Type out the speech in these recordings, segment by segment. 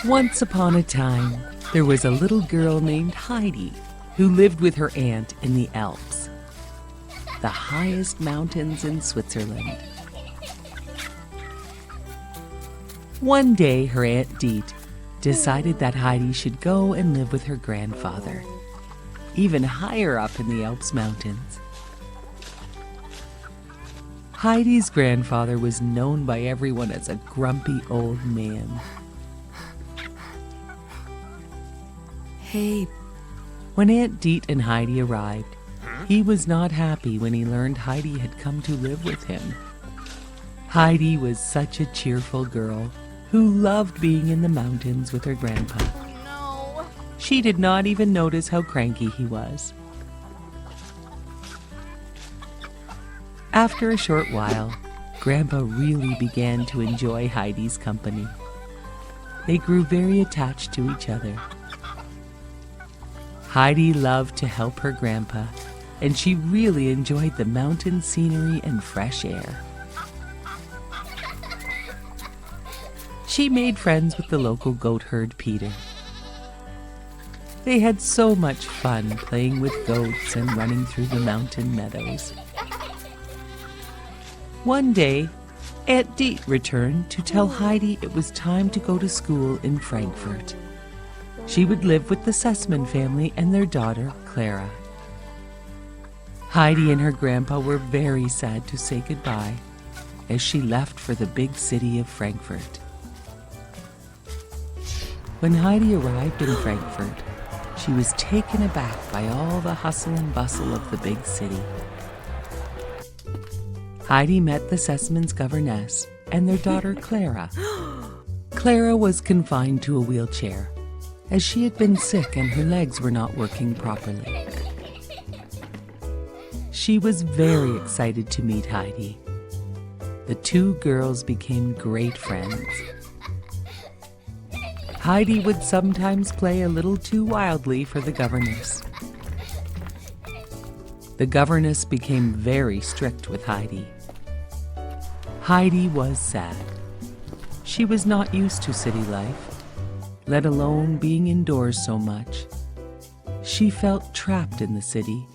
Once upon a time, there was a little girl named Heidi who lived with her aunt in the Alps, the highest mountains in Switzerland. One day, her Aunt Dete decided that Heidi should go and live with her grandfather, even higher up in the Alps mountains. Heidi's grandfather was known by everyone as a grumpy old man. Hey. When Aunt Dete and Heidi arrived, he was not happy when he learned Heidi had come to live with him. Heidi was such a cheerful girl who loved being in the mountains with her grandpa. No. She did not even notice how cranky he was. After a short while, Grandpa really began to enjoy Heidi's company. They grew very attached to each other. Heidi loved to help her grandpa, and she really enjoyed the mountain scenery and fresh air. She made friends with the local goat herd Peter. They had so much fun playing with goats and running through the mountain meadows. One day, Aunt Dete returned to tell Heidi it was time to go to school in Frankfurt. She would live with the Sussman family and their daughter, Clara. Heidi and her grandpa were very sad to say goodbye as she left for the big city of Frankfurt. When Heidi arrived in Frankfurt, she was taken aback by all the hustle and bustle of the big city. Heidi met the Sussman's governess and their daughter Clara. Clara was confined to a wheelchair, as she had been sick and her legs were not working properly. She was very excited to meet Heidi. The two girls became great friends. Heidi would sometimes play a little too wildly for the governess. The governess became very strict with Heidi. Heidi was sad. She was not used to city life, let alone being indoors so much. She felt trapped in the city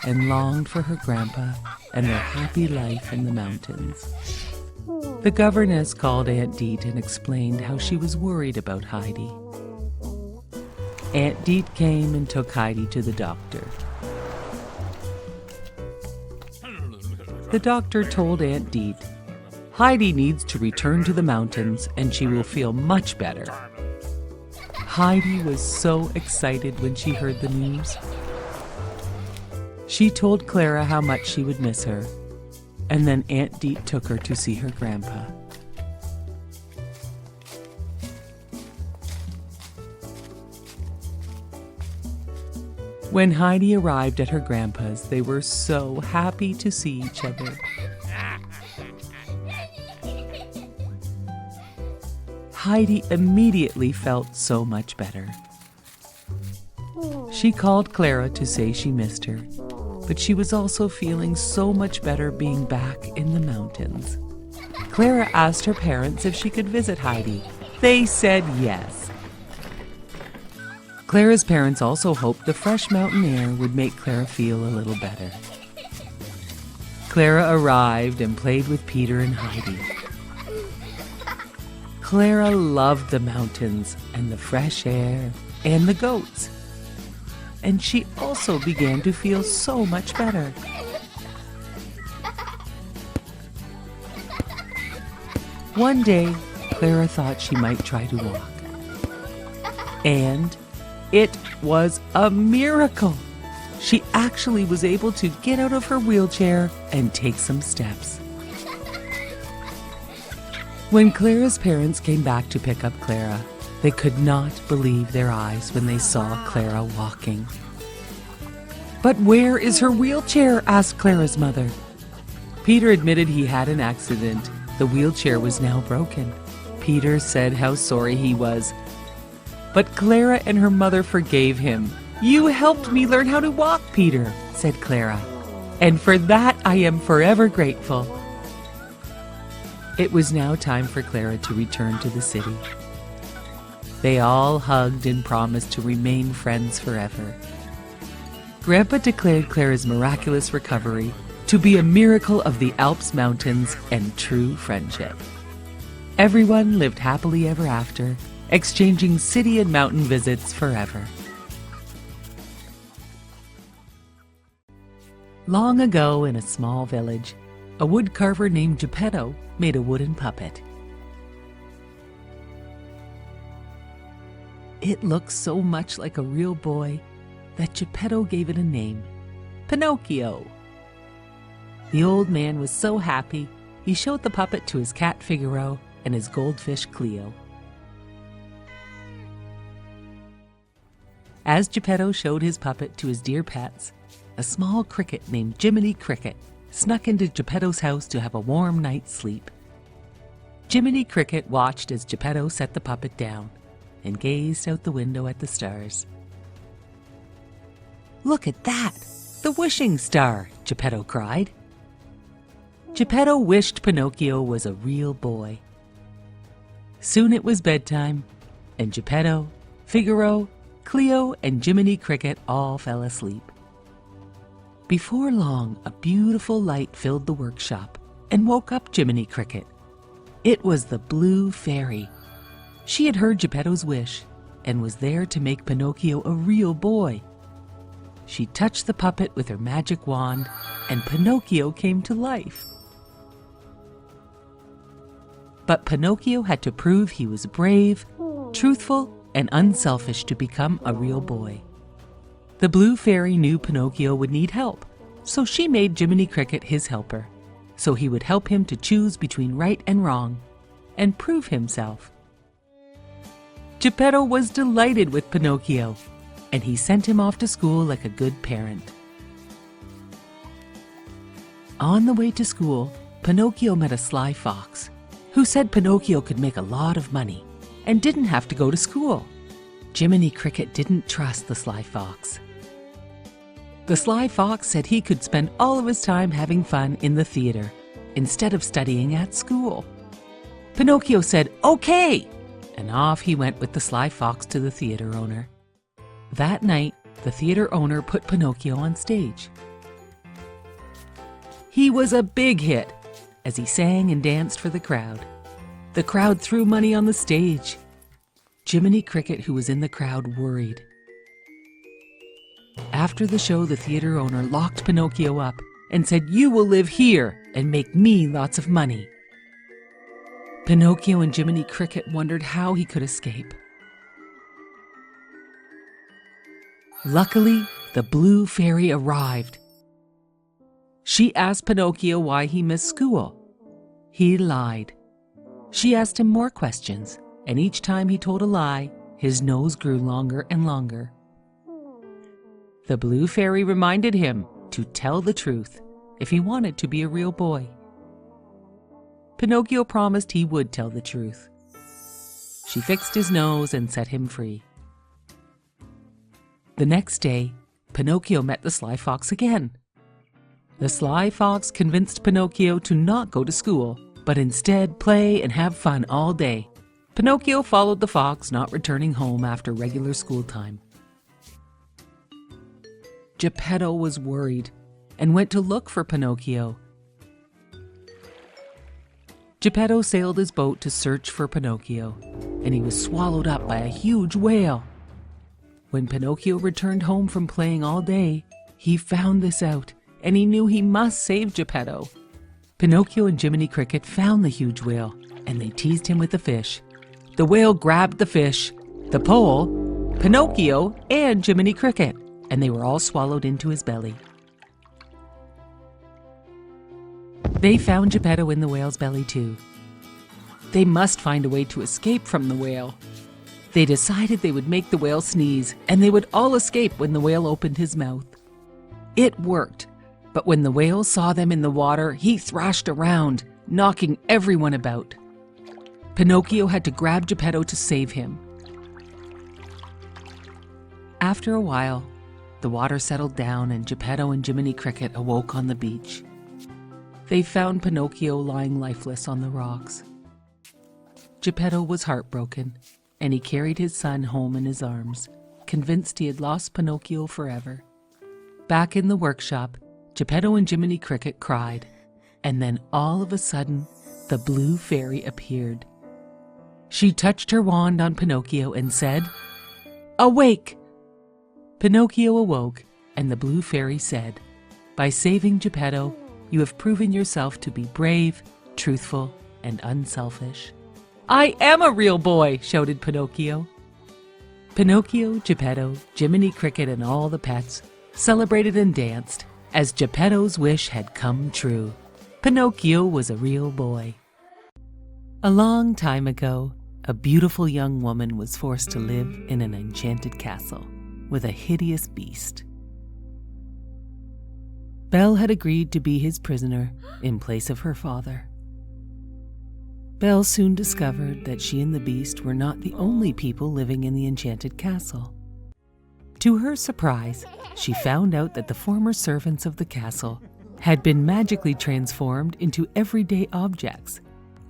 and longed for her grandpa and their happy life in the mountains. The governess called Aunt Dete and explained how she was worried about Heidi. Aunt Dete came and took Heidi to the doctor. The doctor told Aunt Dete, Heidi needs to return to the mountains and she will feel much better. Heidi was so excited when she heard the news. She told Clara how much she would miss her, and then Aunt Dete took her to see her grandpa. When Heidi arrived at her grandpa's, they were so happy to see each other. Heidi immediately felt so much better. She called Clara to say she missed her, but she was also feeling so much better being back in the mountains. Clara asked her parents if she could visit Heidi. They said yes. Clara's parents also hoped the fresh mountain air would make Clara feel a little better. Clara arrived and played with Peter and Heidi. Clara loved the mountains and the fresh air and the goats. And she also began to feel so much better. One day, Clara thought she might try to walk. And it was a miracle. She actually was able to get out of her wheelchair and take some steps. When Clara's parents came back to pick up Clara, they could not believe their eyes when they saw Clara walking. "But where is her wheelchair?" asked Clara's mother. Peter admitted he had an accident. The wheelchair was now broken. Peter said how sorry he was. But Clara and her mother forgave him. "You helped me learn how to walk, Peter," said Clara. "And for that I am forever grateful." It was now time for Clara to return to the city. They all hugged and promised to remain friends forever. Grandpa declared Clara's miraculous recovery to be a miracle of the Alps mountains and true friendship. Everyone lived happily ever after, exchanging city and mountain visits forever. Long ago, in a small village, a woodcarver named Geppetto made a wooden puppet. It looked so much like a real boy that Geppetto gave it a name, Pinocchio. The old man was so happy, he showed the puppet to his cat Figaro and his goldfish Cleo. As Geppetto showed his puppet to his dear pets, a small cricket named Jiminy Cricket snuck into Geppetto's house to have a warm night's sleep. Jiminy Cricket watched as Geppetto set the puppet down and gazed out the window at the stars. "Look at that! The wishing star!" Geppetto cried. Geppetto wished Pinocchio was a real boy. Soon it was bedtime, and Geppetto, Figaro, Cleo, and Jiminy Cricket all fell asleep. Before long, a beautiful light filled the workshop and woke up Jiminy Cricket. It was the Blue Fairy. She had heard Geppetto's wish and was there to make Pinocchio a real boy. She touched the puppet with her magic wand, and Pinocchio came to life. But Pinocchio had to prove he was brave, truthful, and unselfish to become a real boy. The Blue Fairy knew Pinocchio would need help, so she made Jiminy Cricket his helper, so he would help him to choose between right and wrong, and prove himself. Geppetto was delighted with Pinocchio, and he sent him off to school like a good parent. On the way to school, Pinocchio met a sly fox, who said Pinocchio could make a lot of money and didn't have to go to school. Jiminy Cricket didn't trust the sly fox. The sly fox said he could spend all of his time having fun in the theater instead of studying at school. Pinocchio said, "Okay!" and off he went with the sly fox to the theater owner. That night, the theater owner put Pinocchio on stage. He was a big hit as he sang and danced for the crowd. The crowd threw money on the stage. Jiminy Cricket, who was in the crowd, worried. After the show, the theater owner locked Pinocchio up and said, "You will live here and make me lots of money." Pinocchio and Jiminy Cricket wondered how he could escape. Luckily, the Blue Fairy arrived. She asked Pinocchio why he missed school. He lied. She asked him more questions, and each time he told a lie, his nose grew longer and longer. The Blue Fairy reminded him to tell the truth if he wanted to be a real boy. Pinocchio promised he would tell the truth. She fixed his nose and set him free. The next day, Pinocchio met the sly fox again. The sly fox convinced Pinocchio to not go to school, but instead play and have fun all day. Pinocchio followed the fox, not returning home after regular school time. Geppetto was worried and went to look for Pinocchio. Geppetto sailed his boat to search for Pinocchio, and he was swallowed up by a huge whale. When Pinocchio returned home from playing all day, he found this out, and he knew he must save Geppetto. Pinocchio and Jiminy Cricket found the huge whale, and they teased him with the fish. The whale grabbed the fish, the pole, Pinocchio, and Jiminy Cricket, and they were all swallowed into his belly. They found Geppetto in the whale's belly too. They must find a way to escape from the whale. They decided they would make the whale sneeze, and they would all escape when the whale opened his mouth. It worked, but when the whale saw them in the water, he thrashed around, knocking everyone about. Pinocchio had to grab Geppetto to save him. After a while, the water settled down and Geppetto and Jiminy Cricket awoke on the beach. They found Pinocchio lying lifeless on the rocks. Geppetto was heartbroken, and he carried his son home in his arms, convinced he had lost Pinocchio forever. Back in the workshop, Geppetto and Jiminy Cricket cried, and then all of a sudden, the blue fairy appeared. She touched her wand on Pinocchio and said, "Awake!" Pinocchio awoke, and the blue fairy said, "By saving Geppetto, you have proven yourself to be brave, truthful, and unselfish." "I am a real boy!" shouted Pinocchio. Pinocchio, Geppetto, Jiminy Cricket, and all the pets celebrated and danced as Geppetto's wish had come true. Pinocchio was a real boy. A long time ago, a beautiful young woman was forced to live in an enchanted castle with a hideous beast. Belle had agreed to be his prisoner in place of her father. Belle soon discovered that she and the beast were not the only people living in the enchanted castle. To her surprise, she found out that the former servants of the castle had been magically transformed into everyday objects: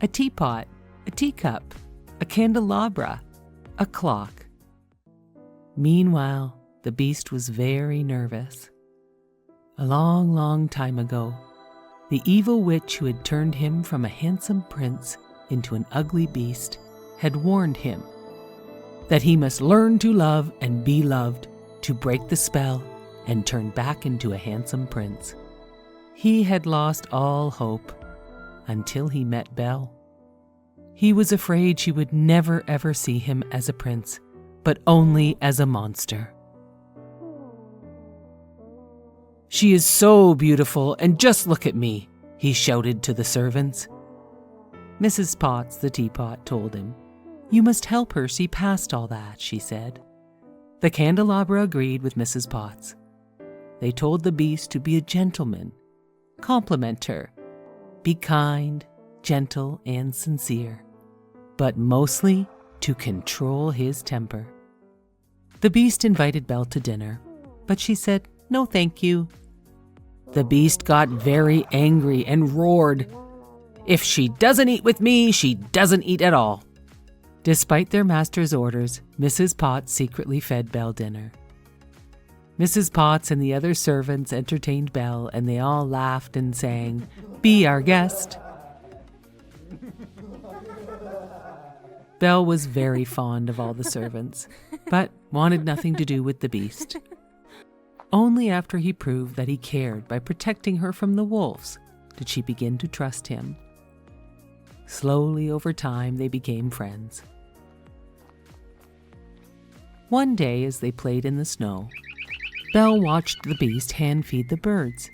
a teapot, a teacup, a candelabra, a clock. Meanwhile, the beast was very nervous. A long, long time ago, the evil witch who had turned him from a handsome prince into an ugly beast had warned him that he must learn to love and be loved to break the spell and turn back into a handsome prince. He had lost all hope until he met Belle. He was afraid she would never ever see him as a prince, but only as a monster. "She is so beautiful, and just look at me," he shouted to the servants. Mrs. Potts, the teapot, told him, "You must help her see past all that," she said. The candelabra agreed with Mrs. Potts. They told the beast to be a gentleman, compliment her, be kind, gentle, and sincere, but mostly to control his temper. The beast invited Belle to dinner, but she said, "No, thank you." The beast got very angry and roared, "If she doesn't eat with me, she doesn't eat at all." Despite their master's orders, Mrs. Potts secretly fed Belle dinner. Mrs. Potts and the other servants entertained Belle, and they all laughed and sang, "Be our guest." Belle was very fond of all the servants, but wanted nothing to do with the beast. Only after he proved that he cared by protecting her from the wolves did she begin to trust him. Slowly over time, they became friends. One day, as they played in the snow, Belle watched the beast hand feed the birds,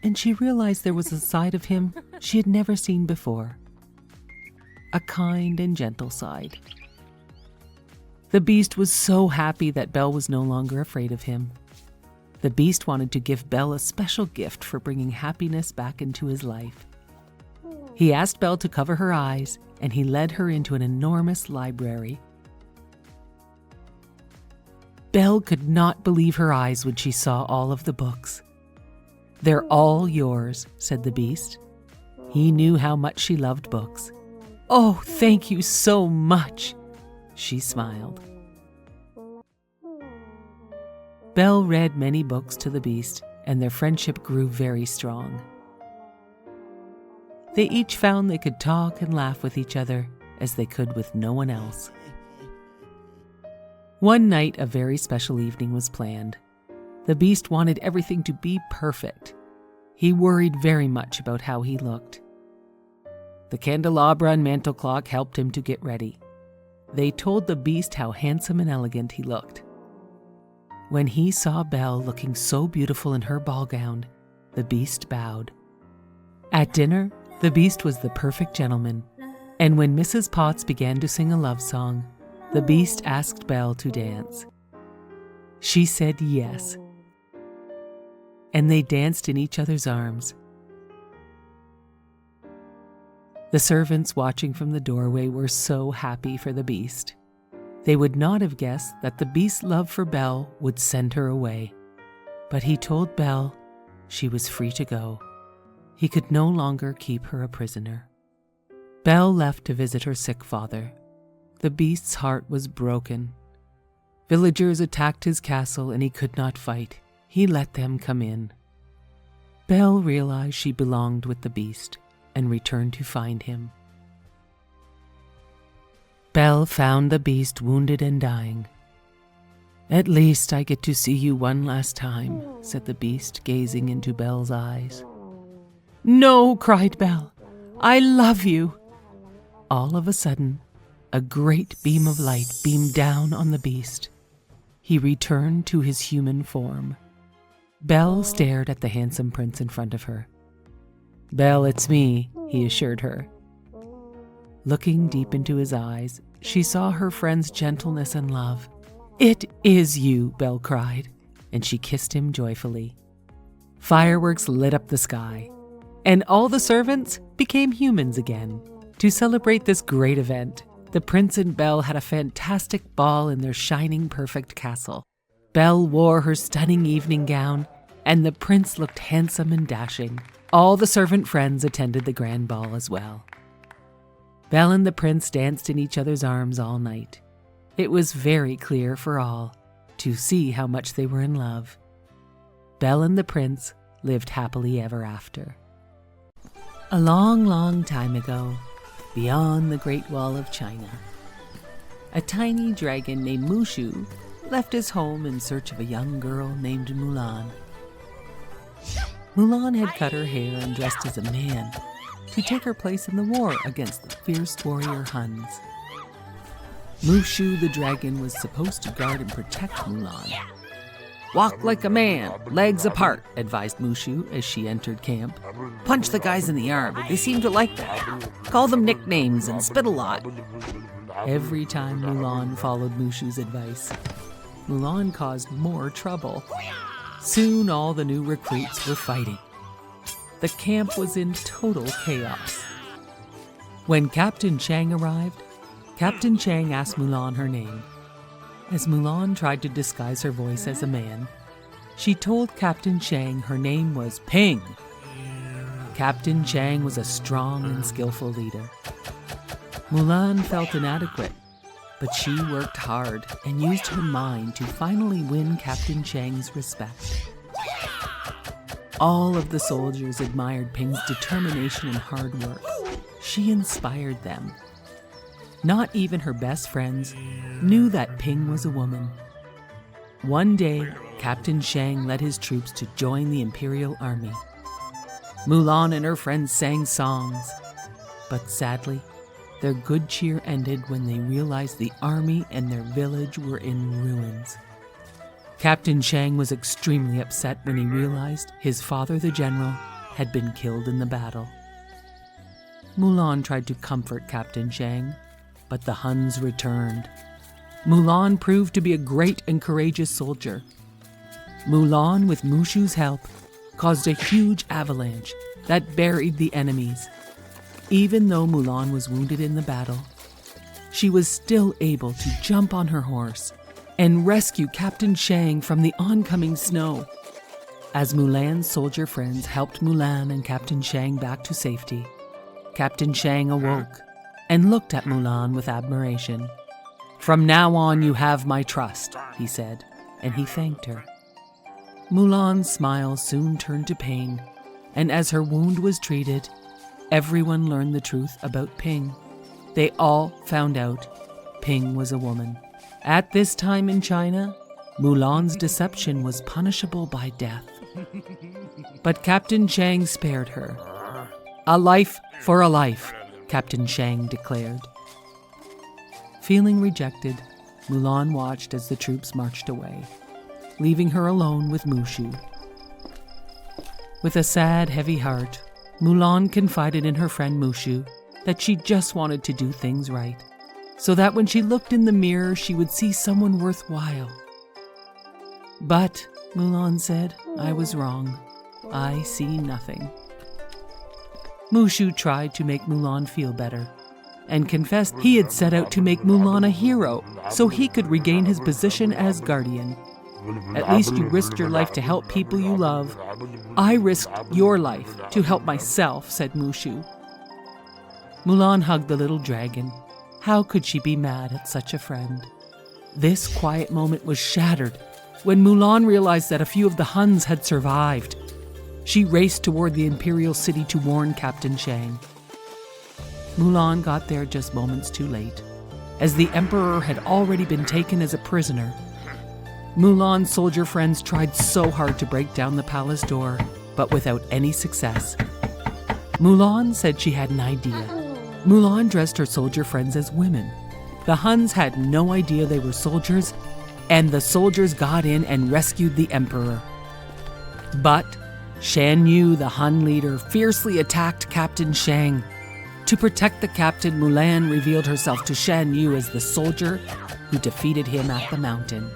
and she realized there was a side of him she had never seen before. A kind and gentle side. The beast was so happy that Belle was no longer afraid of him. The beast wanted to give Belle a special gift for bringing happiness back into his life. He asked Belle to cover her eyes, and he led her into an enormous library. Belle could not believe her eyes when she saw all of the books. "They're all yours," said the beast. He knew how much she loved books. "Oh, thank you so much," she smiled. Belle read many books to the beast, and their friendship grew very strong. They each found they could talk and laugh with each other as they could with no one else. One night, a very special evening was planned. The beast wanted everything to be perfect. He worried very much about how he looked. The candelabra and mantel clock helped him to get ready. They told the beast how handsome and elegant he looked. When he saw Belle looking so beautiful in her ball gown, the beast bowed. At dinner, the beast was the perfect gentleman, and when Mrs. Potts began to sing a love song, the beast asked Belle to dance. She said yes, and they danced in each other's arms. The servants watching from the doorway were so happy for the beast. They would not have guessed that the beast's love for Belle would send her away. But he told Belle she was free to go. He could no longer keep her a prisoner. Belle left to visit her sick father. The beast's heart was broken. Villagers attacked his castle and he could not fight. He let them come in. Belle realized she belonged with the beast and returned to find him. Belle found the beast wounded and dying. "At least I get to see you one last time," said the beast, gazing into Belle's eyes. "No," cried Belle. "I love you." All of a sudden, a great beam of light beamed down on the beast. He returned to his human form. Belle stared at the handsome prince in front of her. "Belle, it's me," he assured her. Looking deep into his eyes, she saw her friend's gentleness and love. "It is you," Belle cried, and she kissed him joyfully. Fireworks lit up the sky, and all the servants became humans again. To celebrate this great event, the prince and Belle had a fantastic ball in their shining, perfect castle. Belle wore her stunning evening gown, and the prince looked handsome and dashing. All the servant friends attended the grand ball as well. Belle and the prince danced in each other's arms all night. It was very clear for all to see how much they were in love. Belle and the prince lived happily ever after. A long, long time ago, beyond the Great Wall of China, a tiny dragon named Mushu left his home in search of a young girl named Mulan. Mulan had cut her hair and dressed as a man to take her place in the war against the fierce warrior Huns. Mushu the dragon was supposed to guard and protect Mulan. "Walk like a man, legs apart," advised Mushu as she entered camp. "Punch the guys in the arm, they seem to like that. Call them nicknames and spit a lot." Every time Mulan followed Mushu's advice, Mulan caused more trouble. Soon all the new recruits were fighting. The camp was in total chaos. When Captain Chang arrived, Captain Chang asked Mulan her name. As Mulan tried to disguise her voice as a man, she told Captain Chang her name was Ping. Captain Chang was a strong and skillful leader. Mulan felt inadequate, but she worked hard and used her mind to finally win Captain Chang's respect. All of the soldiers admired Ping's determination and hard work. She inspired them. Not even her best friends knew that Ping was a woman. One day, Captain Chang led his troops to join the Imperial Army. Mulan and her friends sang songs, but sadly, their good cheer ended when they realized the army and their village were in ruins. Captain Chang was extremely upset when he realized his father, the general, had been killed in the battle. Mulan tried to comfort Captain Chang, but the Huns returned. Mulan proved to be a great and courageous soldier. Mulan, with Mushu's help, caused a huge avalanche that buried the enemies. Even though Mulan was wounded in the battle, she was still able to jump on her horse and rescue Captain Chang from the oncoming snow. As Mulan's soldier friends helped Mulan and Captain Chang back to safety, Captain Chang awoke and looked at Mulan with admiration. "From now on, you have my trust," he said, and he thanked her. Mulan's smile soon turned to pain, and as her wound was treated, everyone learned the truth about Ping. They all found out Ping was a woman. At this time in China, Mulan's deception was punishable by death. But Captain Chang spared her. "A life for a life," Captain Chang declared. Feeling rejected, Mulan watched as the troops marched away, leaving her alone with Mushu. With a sad, heavy heart, Mulan confided in her friend Mushu that she just wanted to do things right, so that when she looked in the mirror, she would see someone worthwhile. "But," Mulan said, "I was wrong. I see nothing." Mushu tried to make Mulan feel better, and confessed he had set out to make Mulan a hero so he could regain his position as guardian. "At least you risked your life to help people you love. I risked your life to help myself," said Mushu. Mulan hugged the little dragon, How could she be mad at such a friend? This quiet moment was shattered when Mulan realized that a few of the Huns had survived. She raced toward the imperial city to warn Captain Shang. Mulan got there just moments too late, as the emperor had already been taken as a prisoner. Mulan's soldier friends tried so hard to break down the palace door, but without any success. Mulan said she had an idea. Mulan dressed her soldier friends as women. The Huns had no idea they were soldiers, and the soldiers got in and rescued the emperor. But Shan Yu, the Hun leader, fiercely attacked Captain Shang. To protect the captain, Mulan revealed herself to Shan Yu as the soldier who defeated him at the mountain.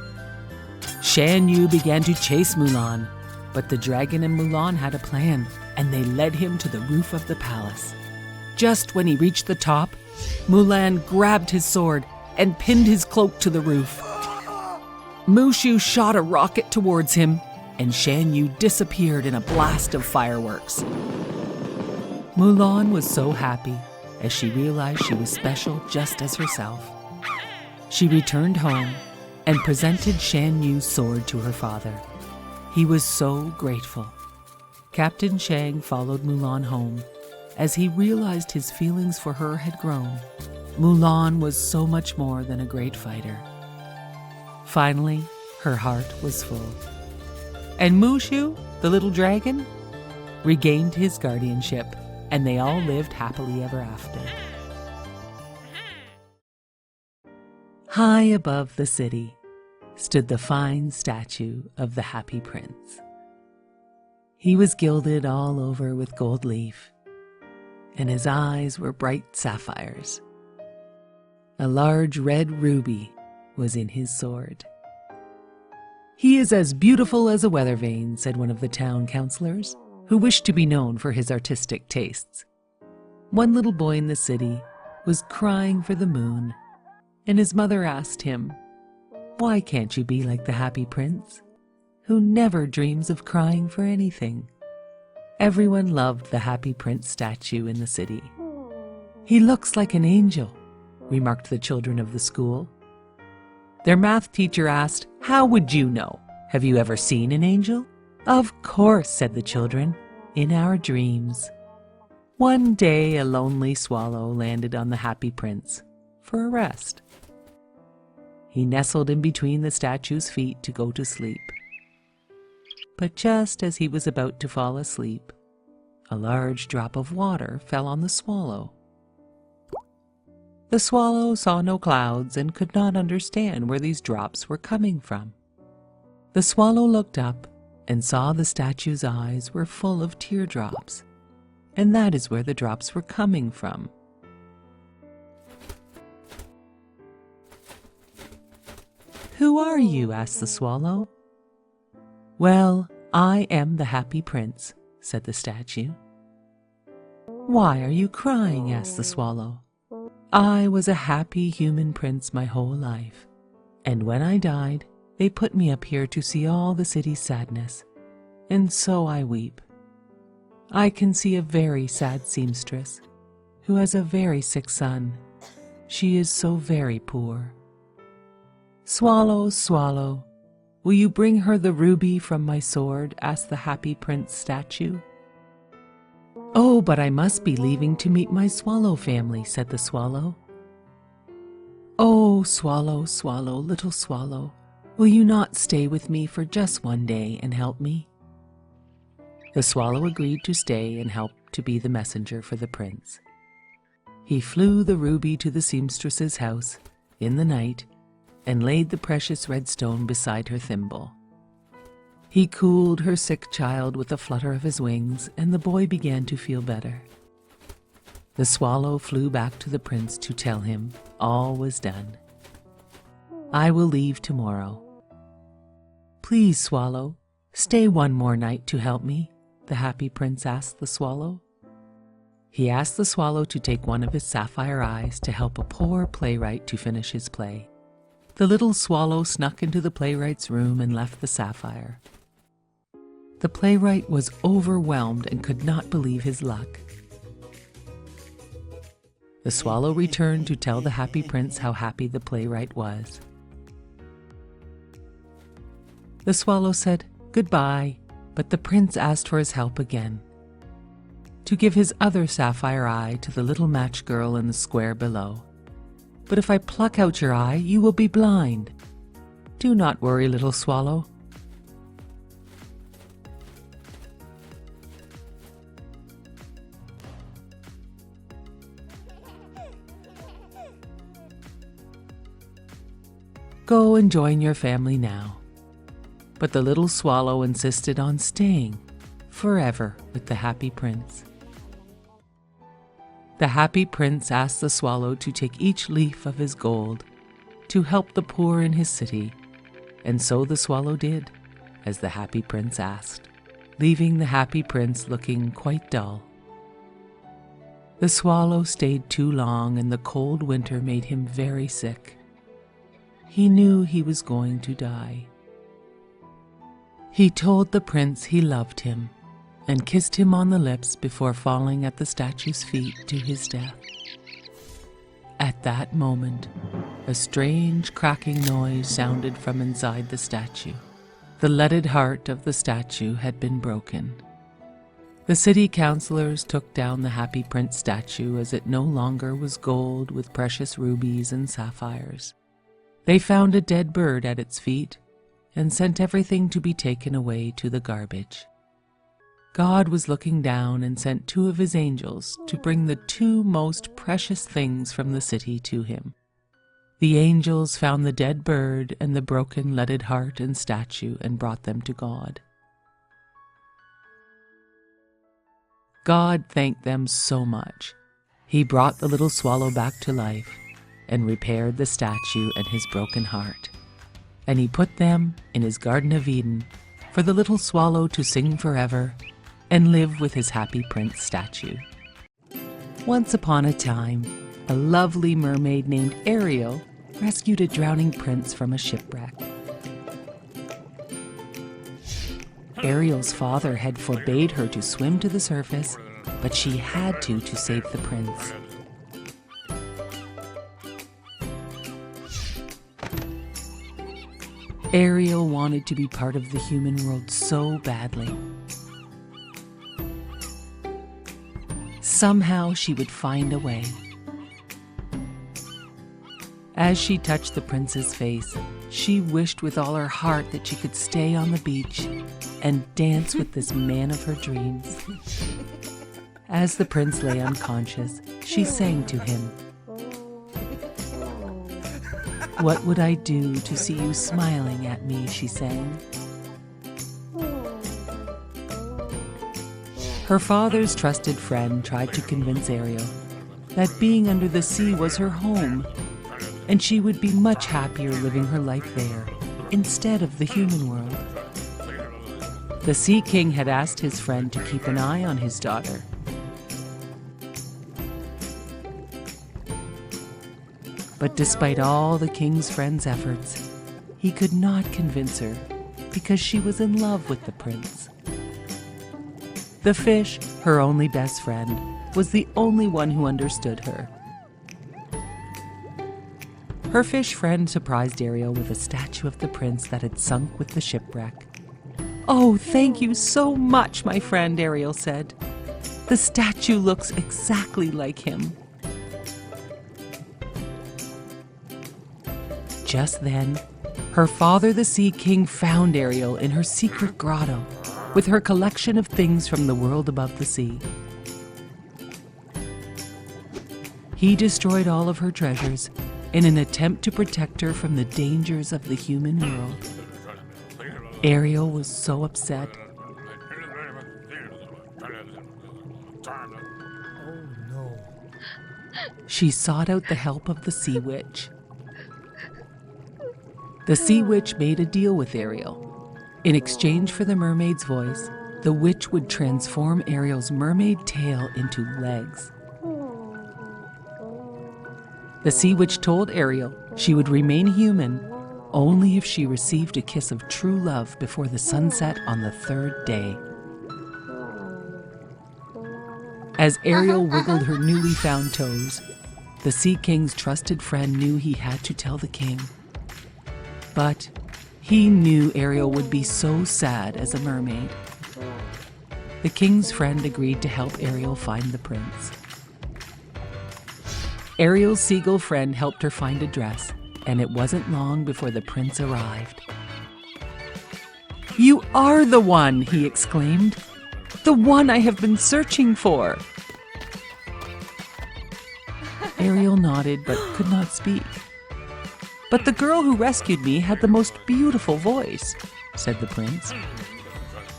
Shan Yu began to chase Mulan, but the dragon and Mulan had a plan, and they led him to the roof of the palace. Just when he reached the top, Mulan grabbed his sword and pinned his cloak to the roof. Mushu shot a rocket towards him, and Shan Yu disappeared in a blast of fireworks. Mulan was so happy as she realized she was special just as herself. She returned home and presented Shan Yu's sword to her father. He was so grateful. Captain Shang followed Mulan home as he realized his feelings for her had grown. Mulan was so much more than a great fighter. Finally, her heart was full. And Mushu, the little dragon, regained his guardianship, and they all lived happily ever after. High above the city stood the fine statue of the Happy Prince. He was gilded all over with gold leaf, and his eyes were bright sapphires. A large red ruby was in his sword. "He is as beautiful as a weather vane," said one of the town councillors, who wished to be known for his artistic tastes. One little boy in the city was crying for the moon, and his mother asked him, "Why can't you be like the Happy Prince, who never dreams of crying for anything?" Everyone loved the Happy Prince statue in the city. "He looks like an angel," remarked the children of the school. Their math teacher asked, "How would you know? Have you ever seen an angel?" "Of course," said the children, "in our dreams." One day a lonely swallow landed on the Happy Prince for a rest. He nestled in between the statue's feet to go to sleep. But just as he was about to fall asleep, a large drop of water fell on the swallow. The swallow saw no clouds and could not understand where these drops were coming from. The swallow looked up and saw the statue's eyes were full of teardrops, and that is where the drops were coming from. "Who are you?" asked the swallow. "Well, I am the Happy Prince," said the statue. "Why are you crying?" asked the swallow. "I was a happy human prince my whole life, and when I died, they put me up here to see all the city's sadness, and so I weep. I can see a very sad seamstress who has a very sick son. She is so very poor. Swallow, swallow, will you bring her the ruby from my sword?" asked the Happy Prince statue. "Oh, but I must be leaving to meet my swallow family," said the swallow. "Oh, swallow, swallow, little swallow, will you not stay with me for just one day and help me?" The swallow agreed to stay and help to be the messenger for the prince. He flew the ruby to the seamstress's house in the night and laid the precious red stone beside her thimble. He cooled her sick child with a flutter of his wings, and the boy began to feel better. The swallow flew back to the prince to tell him all was done. "I will leave tomorrow." "Please, swallow, stay one more night to help me," the Happy Prince asked the swallow. He asked the swallow to take one of his sapphire eyes to help a poor playwright to finish his play. The little swallow snuck into the playwright's room and left the sapphire. The playwright was overwhelmed and could not believe his luck. The swallow returned to tell the happy prince how happy the playwright was. The swallow said goodbye, but the prince asked for his help again, to give his other sapphire eye to the little match girl in the square below. But if I pluck out your eye, you will be blind. Do not worry, little swallow. Go and join your family now. But the little swallow insisted on staying forever with the happy prince. The happy prince asked the swallow to take each leaf of his gold to help the poor in his city, and so the swallow did, as the happy prince asked, leaving the happy prince looking quite dull. The swallow stayed too long, and the cold winter made him very sick. He knew he was going to die. He told the prince he loved him and kissed him on the lips before falling at the statue's feet to his death. At that moment, a strange cracking noise sounded from inside the statue. The leaded heart of the statue had been broken. The city councilors took down the happy prince statue as it no longer was gold with precious rubies and sapphires. They found a dead bird at its feet and sent everything to be taken away to the garbage. God was looking down and sent 2 of his angels to bring the 2 most precious things from the city to him. The angels found the dead bird and the broken leaded heart and statue and brought them to God. God thanked them so much. He brought the little swallow back to life and repaired the statue and his broken heart. And he put them in his Garden of Eden for the little swallow to sing forever and live with his happy prince statue. Once upon a time, a lovely mermaid named Ariel rescued a drowning prince from a shipwreck. Ariel's father had forbade her to swim to the surface, but she had to save the prince. Ariel wanted to be part of the human world so badly. Somehow she would find a way. As she touched the prince's face, she wished with all her heart that she could stay on the beach and dance with this man of her dreams. As the prince lay unconscious, she sang to him. "What would I do to see you smiling at me?" she sang. Her father's trusted friend tried to convince Ariel that being under the sea was her home, and she would be much happier living her life there instead of the human world. The Sea King had asked his friend to keep an eye on his daughter. But despite all the king's friend's efforts, he could not convince her because she was in love with the prince. The fish, her only best friend, was the only one who understood her. Her fish friend surprised Ariel with a statue of the prince that had sunk with the shipwreck. "Oh, thank you so much, my friend," Ariel said. "The statue looks exactly like him." Just then, her father, the Sea King, found Ariel in her secret grotto with her collection of things from the world above the sea. He destroyed all of her treasures in an attempt to protect her from the dangers of the human world. Ariel was so upset. Oh no. She sought out the help of the Sea Witch. The Sea Witch made a deal with Ariel. In exchange for the mermaid's voice, the witch would transform Ariel's mermaid tail into legs. The Sea Witch told Ariel she would remain human only if she received a kiss of true love before the sunset on the 3rd day. As Ariel wiggled her newly found toes, The Sea King's trusted friend knew he had to tell the king. But he knew Ariel would be so sad as a mermaid. The king's friend agreed to help Ariel find the prince. Ariel's seagull friend helped her find a dress, and it wasn't long before the prince arrived. "You are the one!" he exclaimed. "The one I have been searching for!" Ariel nodded but could not speak. "But the girl who rescued me had the most beautiful voice," said the prince.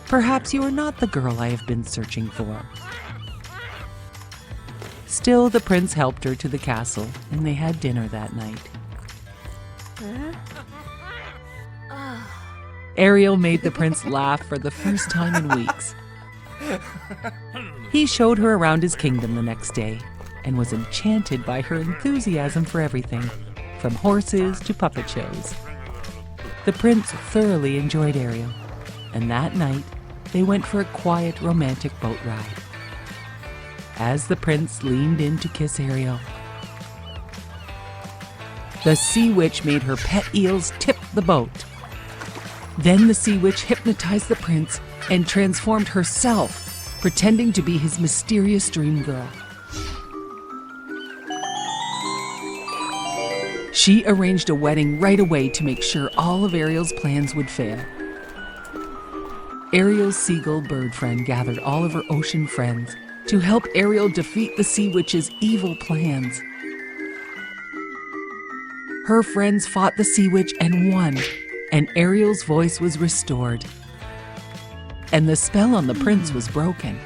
"Perhaps you are not the girl I have been searching for." Still, the prince helped her to the castle, and they had dinner that night. Ariel made the prince laugh for the first time in weeks. He showed her around his kingdom the next day and was enchanted by her enthusiasm for everything, from horses to puppet shows. The prince thoroughly enjoyed Ariel, and that night they went for a quiet, romantic boat ride. As the prince leaned in to kiss Ariel, the sea witch made her pet eels tip the boat. Then the sea witch hypnotized the prince and transformed herself, pretending to be his mysterious dream girl. She arranged a wedding right away to make sure all of Ariel's plans would fail. Ariel's seagull bird friend gathered all of her ocean friends to help Ariel defeat the sea witch's evil plans. Her friends fought the sea witch and won, and Ariel's voice was restored. And the spell on the prince was broken.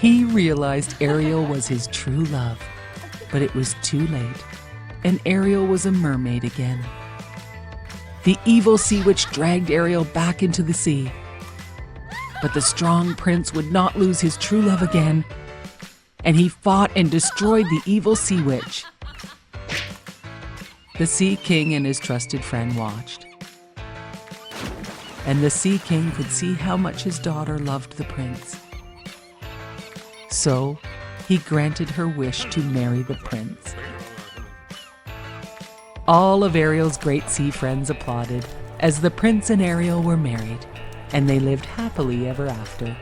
He realized Ariel was his true love, but it was too late, and Ariel was a mermaid again. The evil sea witch dragged Ariel back into the sea. But the strong prince would not lose his true love again, and he fought and destroyed the evil sea witch. The Sea King and his trusted friend watched. And the Sea King could see how much his daughter loved the prince. So he granted her wish to marry the prince. All of Ariel's great sea friends applauded as the prince and Ariel were married, and they lived happily ever after.